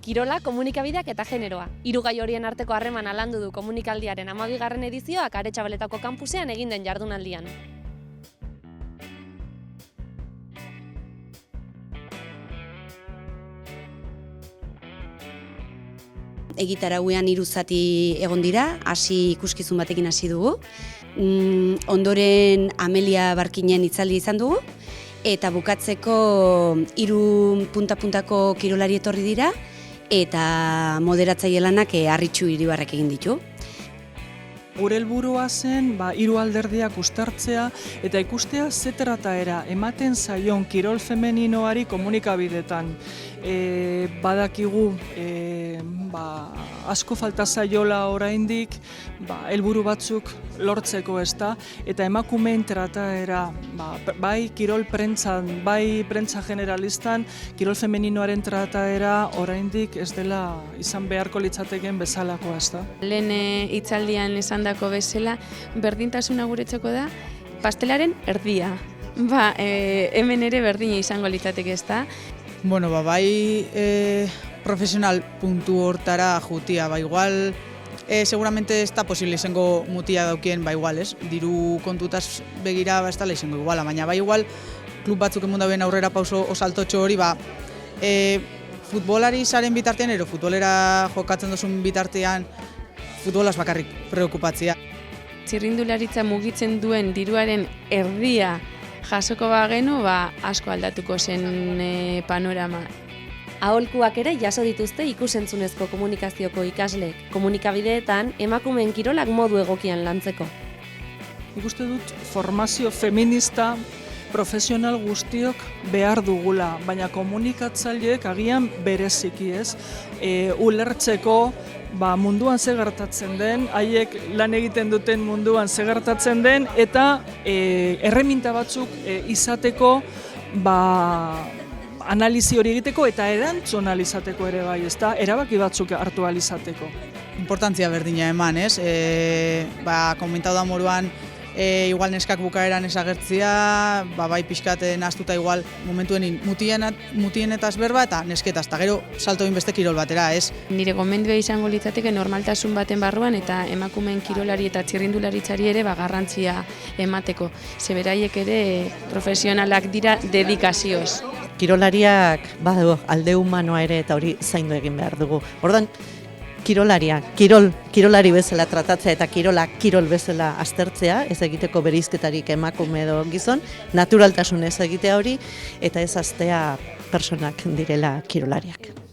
Kirola, komunikabideak eta generoa. Hiru gai horien arteko harremana landu du komunikaldiaren 12. edizioak Aretxabaletako kanpusean egin den jardunaldian. Egitarauean 3 zati egon dira, ikuskizun batekin hasi dugu. Ondoren Amelia Barkinen hitzaldia izan dugu, eta bukatzeko 3 punta-puntako kirolari etorri dira, eta moderatzaile lanak Arritxu Iribarrek egin ditu. Gure helburua zen 3 alderdiak uztartzea eta ikustea ze trataera ematen zaion kirol femeninoari komunikabidetan. Badakigu asko falta zaiola oraindik helburu batzuk lortzeko, ezta, eta emakumeen trataera bai kirol prentzan, bai prentza generalistan kirol femeninoaren trataera oraindik ez dela izan beharko litzateken bezalakoa, ezta. Lehen hitzaldian esandako bezala, berdintasuna guretzako da pastelaren erdia. Hemen ere berdina izango litzateke, ezta. Bueno, bai profesional puntu hortara jutia, igual seguramente ez da posible izango mutia daukien, igual, ez? Diru kontutaz begira ez dela izango iguala, baina igual klub batzuk emun dauen aurrera pauso osaltotxo hori, futbolari zaren bitartean, ero futbolera jokatzen duzun bitartean, futbolaz bakarrik preokupatzea. Txirrindularitza mugitzen duen diruaren erdia jasoko bagenu, asko aldatuko zen panorama. Aholkuak ere jaso dituzte ikusentzunezko komunikazioko ikasleek, komunikabideetan emakumeen kirolak modu egokian lantzeko. Nik uste dut formazio feminista profesional guztiok behar dugula, baina komunikatzaileek agian bereziki, ez? Ulertzeko munduan ze gertatzen den, haiek lan egiten duten munduan ze gertatzen den, eta erreminta batzuk izateko analizi hori egiteko eta erantzun izateko ere bai, ezta? Erabaki batzuk hartu izateko. Importantzia berdina eman, ez? Komentau da moruan, igual neskak bukaeran esagertzia, bai pixkaten astuta igual momentuen mutienetaz berba eta nesketaz, eta gero salto beste kirol batera, ez? Nire gomendioa izango litzateke normaltasun baten barruan eta emakumeen kirolari eta txirrindularitzari ere garrantzia emateko. Zeberaiek ere profesionalak dira dedikazioz. Kirolariak badu alde humanoa ere eta hori zaindu egin behar dugu. Orduan, kirolariak, kirolari bezala tratatzea eta kirol bezala aztertzea, ez egiteko bereizketarik emakume edo gizon, naturaltasunez egitea hori, eta ez aztea personak direla kirolariak.